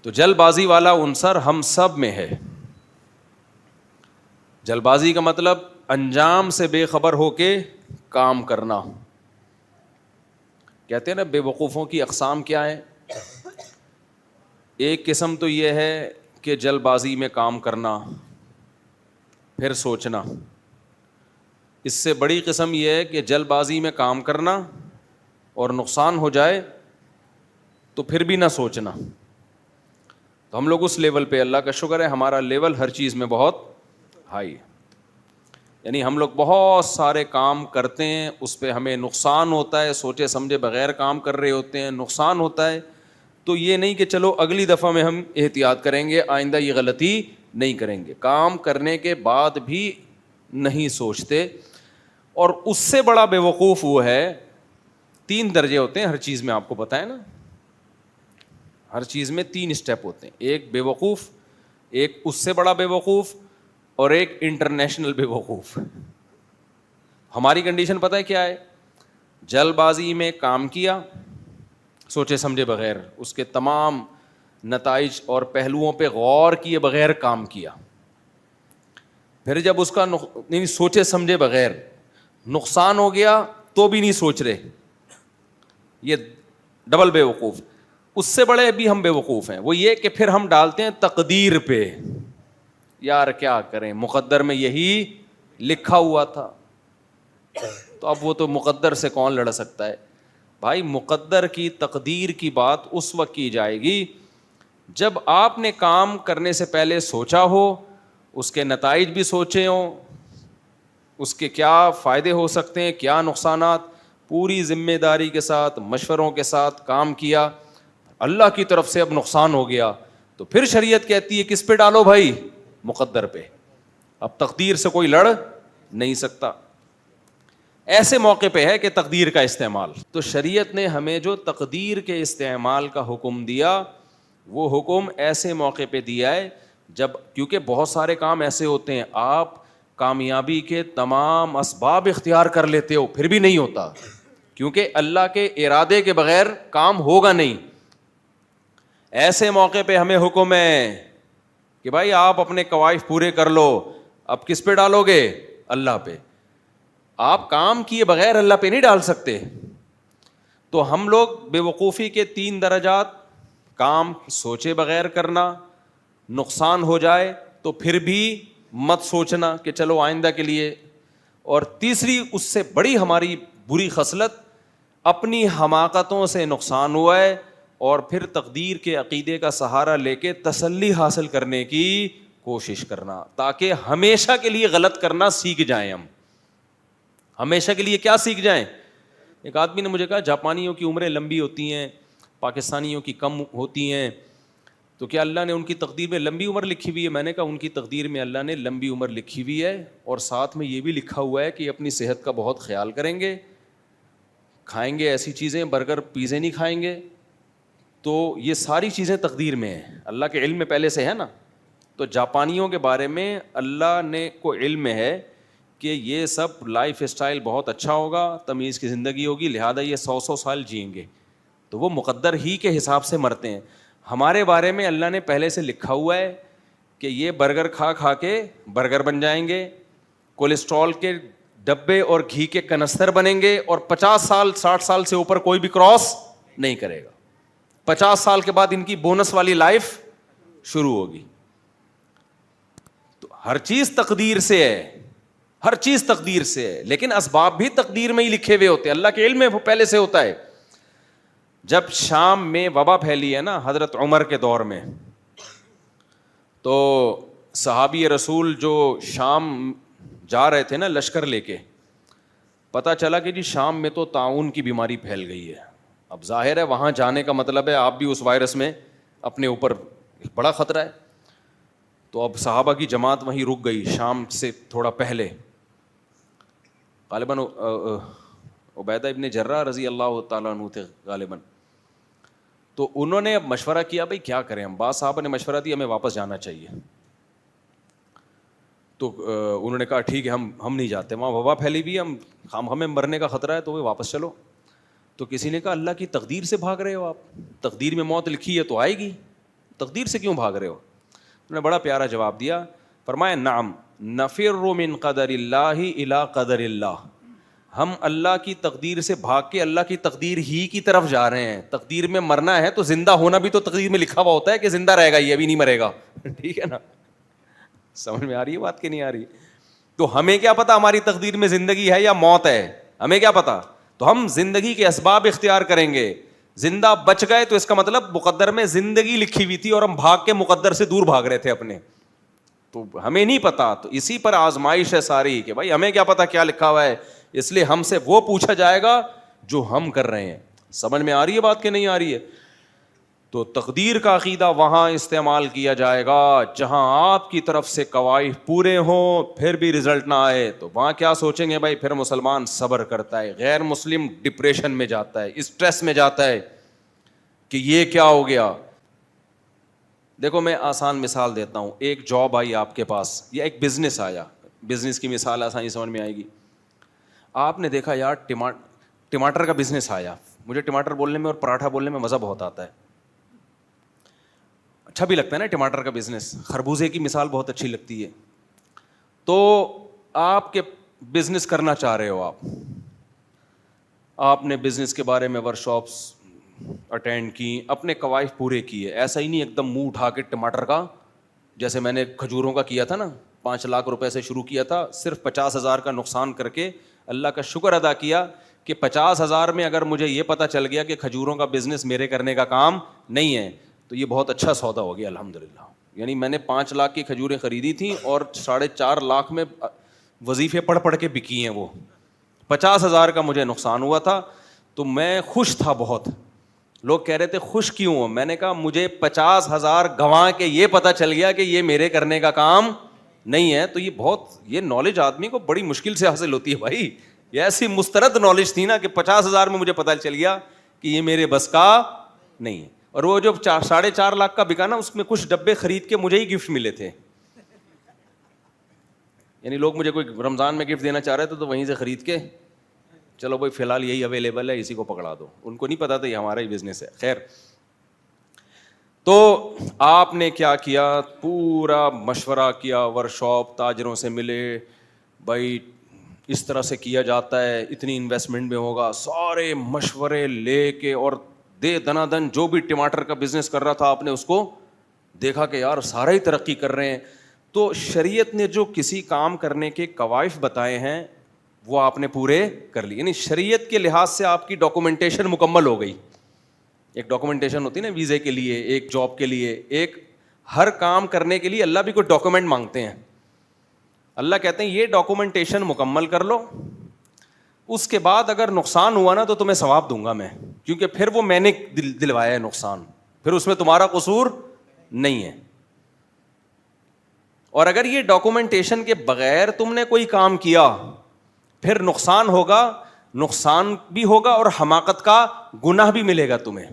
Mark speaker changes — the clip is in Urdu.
Speaker 1: تو جلد بازی والا عنصر ہم سب میں ہے. جلد بازی کا مطلب انجام سے بے خبر ہو کے کام کرنا. کہتے ہیں نا بے وقوفوں کی اقسام کیا ہے. ایک قسم تو یہ ہے کہ جلد بازی میں کام کرنا پھر سوچنا. اس سے بڑی قسم یہ ہے کہ جلد بازی میں کام کرنا اور نقصان ہو جائے تو پھر بھی نہ سوچنا. تو ہم لوگ اس لیول پہ, اللہ کا شکر ہے ہمارا لیول ہر چیز میں بہت ہائی ہے. یعنی ہم لوگ بہت سارے کام کرتے ہیں, اس پہ ہمیں نقصان ہوتا ہے, سوچے سمجھے بغیر کام کر رہے ہوتے ہیں, نقصان ہوتا ہے. تو یہ نہیں کہ چلو اگلی دفعہ میں ہم احتیاط کریں گے, آئندہ یہ غلطی نہیں کریں گے. کام کرنے کے بعد بھی نہیں سوچتے. اور اس سے بڑا بے وقوف وہ ہے, 3 درجے ہوتے ہیں ہر چیز میں, آپ کو پتہ ہے نا, ہر چیز میں 3 اسٹیپ ہوتے ہیں. ایک بے وقوف, ایک اس سے بڑا بے وقوف, اور ایک انٹرنیشنل بے وقوف. ہماری کنڈیشن پتہ ہے کیا ہے؟ جلد بازی میں کام کیا سوچے سمجھے بغیر, اس کے تمام نتائج اور پہلوؤں پہ غور کیے بغیر کام کیا. پھر جب اس کا نہیں سوچے سمجھے بغیر نقصان ہو گیا تو بھی نہیں سوچ رہے, یہ ڈبل بے وقوف. اس سے بڑے بھی ہم بے وقوف ہیں, وہ یہ کہ پھر ہم ڈالتے ہیں تقدیر پہ, یار کیا کریں مقدر میں یہی لکھا ہوا تھا. تو اب وہ تو مقدر سے کون لڑ سکتا ہے بھائی. مقدر کی تقدیر کی بات اس وقت کی جائے گی جب آپ نے کام کرنے سے پہلے سوچا ہو, اس کے نتائج بھی سوچے ہوں, اس کے کیا فائدے ہو سکتے ہیں, کیا نقصانات, پوری ذمہ داری کے ساتھ مشوروں کے ساتھ کام کیا. اللہ کی طرف سے اب نقصان ہو گیا تو پھر شریعت کہتی ہے کس پہ ڈالو بھائی, مقدر پہ. اب تقدیر سے کوئی لڑ نہیں سکتا. ایسے موقع پہ ہے کہ تقدیر کا استعمال, تو شریعت نے ہمیں جو تقدیر کے استعمال کا حکم دیا وہ حکم ایسے موقع پہ دیا ہے جب, کیونکہ بہت سارے کام ایسے ہوتے ہیں آپ کامیابی کے تمام اسباب اختیار کر لیتے ہو پھر بھی نہیں ہوتا, کیونکہ اللہ کے ارادے کے بغیر کام ہوگا نہیں. ایسے موقع پہ ہمیں حکم ہے کہ بھائی آپ اپنے قوائف پورے کر لو. اب کس پہ ڈالو گے؟ اللہ پہ. آپ کام کیے بغیر اللہ پہ نہیں ڈال سکتے. تو ہم لوگ بے وقوفی کے 3 درجات, کام سوچے بغیر کرنا, نقصان ہو جائے تو پھر بھی مت سوچنا کہ چلو آئندہ کے لیے, اور تیسری اس سے بڑی ہماری بری خصلت, اپنی حماقتوں سے نقصان ہوا ہے اور پھر تقدیر کے عقیدے کا سہارا لے کے تسلی حاصل کرنے کی کوشش کرنا, تاکہ ہمیشہ کے لیے غلط کرنا سیکھ جائیں. ہم ہمیشہ کے لیے کیا سیکھ جائیں؟ ایک آدمی نے مجھے کہا جاپانیوں کی عمریں لمبی ہوتی ہیں, پاکستانیوں کی کم ہوتی ہیں, تو کیا اللہ نے ان کی تقدیر میں لمبی عمر لکھی ہوئی ہے؟ میں نے کہا ان کی تقدیر میں اللہ نے لمبی عمر لکھی ہوئی ہے, اور ساتھ میں یہ بھی لکھا ہوا ہے کہ اپنی صحت کا بہت خیال کریں گے, کھائیں گے ایسی چیزیں, برگر پیزے نہیں کھائیں گے. تو یہ ساری چیزیں تقدیر میں ہیں, اللہ کے علم میں پہلے سے ہے نا. تو جاپانیوں کے بارے میں اللہ نے کو علم ہے کہ یہ سب لائف اسٹائل بہت اچھا ہوگا, تمیز کی زندگی ہوگی, لہذا یہ 100 سال جئیں گے, تو وہ مقدر ہی کے حساب سے مرتے ہیں. ہمارے بارے میں اللہ نے پہلے سے لکھا ہوا ہے کہ یہ برگر کھا کھا کے برگر بن جائیں گے, کولیسٹرول کے ڈبے اور گھی کے کنستر بنیں گے, اور 50 سال 60 سال سے اوپر کوئی بھی کراس نہیں کرے گا. 50 سال کے بعد ان کی بونس والی لائف شروع ہوگی. تو ہر چیز تقدیر سے ہے, ہر چیز تقدیر سے ہے, لیکن اسباب بھی تقدیر میں ہی لکھے ہوئے ہوتے ہیں, اللہ کے علم میں وہ پہلے سے ہوتا ہے. جب شام میں وبا پھیلی ہے نا حضرت عمر کے دور میں, تو صحابی رسول جو شام جا رہے تھے نا لشکر لے کے, پتہ چلا کہ جی شام میں تو طاعون کی بیماری پھیل گئی ہے. اب ظاہر ہے وہاں جانے کا مطلب ہے آپ بھی اس وائرس میں اپنے اوپر بڑا خطرہ ہے. تو اب صحابہ کی جماعت وہیں رک گئی شام سے تھوڑا پہلے. غالباً عبیدہ ابن جراح رضی اللہ تعالیٰ عنہ تھے غالباً. تو انہوں نے اب مشورہ کیا بھائی کیا کریں ہم, بعض صحابہ نے مشورہ دیا ہمیں واپس جانا چاہیے. تو انہوں نے کہا ٹھیک ہے ہم نہیں جاتے, وہاں وبا پھیلی بھی, ہمیں مرنے کا خطرہ ہے, تو وہ واپس چلو. تو کسی نے کہا اللہ کی تقدیر سے بھاگ رہے ہو آپ, تقدیر میں موت لکھی ہے تو آئے گی, تقدیر سے کیوں بھاگ رہے ہو؟ انہوں نے بڑا پیارا جواب دیا، فرمایا نعم نفر من قدر اللہ الی قدر اللہ، ہم اللہ کی تقدیر سے بھاگ کے اللہ کی تقدیر ہی کی طرف جا رہے ہیں. تقدیر میں مرنا ہے تو زندہ ہونا بھی تو تقدیر میں لکھا ہوا ہوتا ہے کہ زندہ رہے گا یہ، ابھی نہیں مرے گا. ٹھیک ہے نا؟ سمجھ میں آ رہی ہے بات کہ نہیں آ رہی؟ تو ہمیں کیا پتا ہماری تقدیر میں زندگی ہے یا موت ہے؟ ہمیں کیا پتا؟ تو ہم زندگی کے اسباب اختیار کریں گے. زندہ بچ گئے تو اس کا مطلب مقدر میں زندگی لکھی ہوئی تھی اور ہم بھاگ کے مقدر سے دور بھاگ رہے تھے اپنے. تو ہمیں نہیں پتا. تو اسی پر آزمائش ہے ساری کہ بھائی ہمیں کیا پتا کیا لکھا ہوا ہے، اس لیے ہم سے وہ پوچھا جائے گا جو ہم کر رہے ہیں. سمجھ میں آ رہی ہے بات کہ نہیں آ رہی ہے؟ تو تقدیر کا عقیدہ وہاں استعمال کیا جائے گا جہاں آپ کی طرف سے قواعد پورے ہوں پھر بھی رزلٹ نہ آئے. تو وہاں کیا سوچیں گے بھائی؟ پھر مسلمان صبر کرتا ہے، غیر مسلم ڈپریشن میں جاتا ہے، اسٹریس میں جاتا ہے کہ یہ کیا ہو گیا. دیکھو میں آسان مثال دیتا ہوں. ایک جاب آئی آپ کے پاس یا ایک بزنس آیا، بزنس کی مثال آسانی سمجھ میں آئے گی. آپ نے دیکھا یار ٹماٹر کا بزنس آیا. مجھے ٹماٹر بولنے میں اور پراٹھا بولنے میں مزہ بہت آتا ہے، اچھا بھی لگتا ہے نا ٹماٹر کا بزنس. خربوزے کی مثال بہت اچھی لگتی ہے. تو آپ کے بزنس کرنا چاہ رہے ہو، آپ نے بزنس کے بارے میں ورکشاپس اٹینڈ کی، اپنے قواعد پورے کیے. ایسا ہی نہیں ایک دم منہ اٹھا کے ٹماٹر کا، جیسے میں نے کھجوروں کا کیا تھا نا، 5 لاکھ روپے سے شروع کیا تھا، صرف 50,000 کا نقصان کر کے اللہ کا شکر ادا کیا کہ 50,000 میں اگر مجھے یہ پتہ چل گیا کہ کھجوروں کا بزنس میرے کرنے کا کام نہیں ہے تو یہ بہت اچھا سودا ہو گیا الحمدللہ. یعنی میں نے 5 لاکھ کی کھجوریں خریدی تھیں اور 4.5 لاکھ میں وظیفے پڑھ پڑھ کے بکی ہیں. وہ 50,000 کا مجھے نقصان ہوا تھا تو میں خوش تھا بہت. لوگ کہہ رہے تھے خوش کیوں ہو؟ میں نے کہا مجھے 50,000 گنوا کے یہ پتہ چل گیا کہ یہ میرے کرنے کا کام نہیں ہے. تو یہ نالج آدمی کو بڑی مشکل سے حاصل ہوتی ہے بھائی. یہ ایسی مسترد نالج تھی نا کہ 50,000 میں مجھے پتہ چل گیا کہ یہ میرے بس کا نہیں ہے. اور وہ جو 4.5 لاکھ کا بکا نا، اس میں کچھ ڈبے خرید کے مجھے ہی گفٹ ملے تھے. یعنی لوگ مجھے کوئی رمضان میں گفٹ دینا چاہ رہے تھے تو وہیں سے خرید کے چلو بھائی فی الحال یہی اویلیبل ہے، اسی کو پکڑا دو. ان کو نہیں پتا تھا یہ ہمارا ہی بزنس ہے. خیر، تو آپ نے کیا کیا؟ پورا مشورہ کیا، ورکشاپ تاجروں سے ملے، بھائی اس طرح سے کیا جاتا ہے، اتنی انویسٹمنٹ میں ہوگا. سارے مشورے لے کے اور دے دنا دن جو بھی ٹماٹر کا بزنس کر رہا تھا آپ نے اس کو دیکھا کہ یار سارے ہی ترقی کر رہے ہیں. تو شریعت نے جو کسی کام کرنے کے قواعد بتائے ہیں وہ آپ نے پورے کر لی. یعنی شریعت کے لحاظ سے آپ کی ڈاکومنٹیشن مکمل ہو گئی. ایک ڈاکومنٹیشن ہوتی ہے نا ویزے کے لیے، ایک جاب کے لیے، ایک ہر کام کرنے کے لیے اللہ بھی کوئی ڈاکومنٹ مانگتے ہیں. اللہ کہتے ہیں یہ ڈاکومنٹیشن مکمل کر لو، اس کے بعد اگر نقصان ہوا نا تو تمہیں ثواب دوں گا میں، کیونکہ پھر وہ میں نے دلوایا ہے نقصان، پھر اس میں تمہارا قصور نہیں ہے. اور اگر یہ ڈاکومنٹیشن کے بغیر تم نے کوئی کام کیا پھر نقصان ہوگا، نقصان بھی ہوگا اور حماقت کا گناہ بھی ملے گا تمہیں.